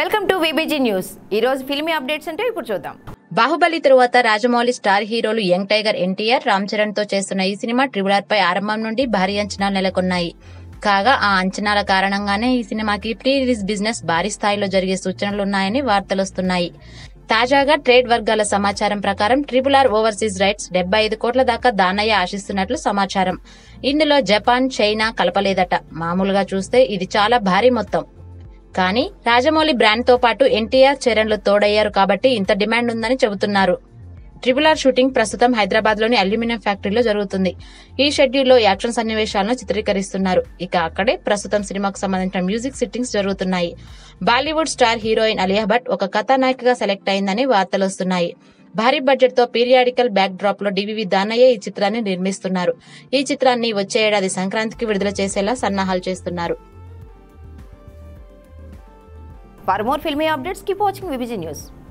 Welcome to VBG news. ఈ రోజు filmy updates అంటే ఇప్పుడు చూద్దాం. బాహుబలి తరువాత రాజమౌళి స్టార్ హీరోలు యంగ్ టైగర్ ఎన్టీఆర్, రామ్ చరణ్ తో చేస్తున్న ఈ సినిమా ట్రిబుల్ పై ఆరంభం నుండి భారీ అంచనాలు నెలకొన్నాయి. కాగా ఆ అంచనాల కారణంగానే ఈ సినిమాకి ప్రీ రిలీజ్ బిజినెస్ భారీ స్థాయిలో జరిగే సూచనలున్నాయని వార్తలొస్తున్నాయి. తాజాగా ట్రేడ్ వర్గాల సమాచారం ప్రకారం ట్రిబుల్ ఓవర్సీస్ రైట్స్ 75 కోట్ల దాకా దానయ్య ఆశిస్తున్నట్లు సమాచారం. ఇందులో జపాన్, చైనా కలపలేదట. మామూలుగా చూస్తే ఇది చాలా భారీ మొత్తం. కానీ రాజమౌళి బ్రాండ్ తో పాటు ఎన్టీఆర్, చరణ్లు తోడయ్యారు కాబట్టి ఇంత డిమాండ్ ఉందని చెబుతున్నారు. ట్రిబుల్ షూటింగ్ ప్రస్తుతం హైదరాబాద్ లోని అల్యూమినియం ఫ్యాక్టరీలో జరుగుతుంది. ఈ షెడ్యూల్లో యాక్షన్ సన్నివేశాలను చిత్రీకరిస్తున్నారు. ఇక అక్కడే ప్రస్తుతం సినిమాకు సంబంధించిన మ్యూజిక్ సిట్టింగ్స్ జరుగుతున్నాయి. బాలీవుడ్ స్టార్ హీరోయిన్ అలియా భట్ ఒక కథానాయికగా సెలెక్ట్ అయిందని వార్తలొస్తున్నాయి. భారీ బడ్జెట్ తో పీరియాడికల్ బ్యాక్ డ్రాప్ లో డివివి దానయ్య ఈ చిత్రాన్ని నిర్మిస్తున్నారు. ఈ చిత్రాన్ని వచ్చే ఏడాది సంక్రాంతికి విడుదల చేసేలా సన్నాహాలు చేస్తున్నారు. For more filmy updates, keep watching VBG News.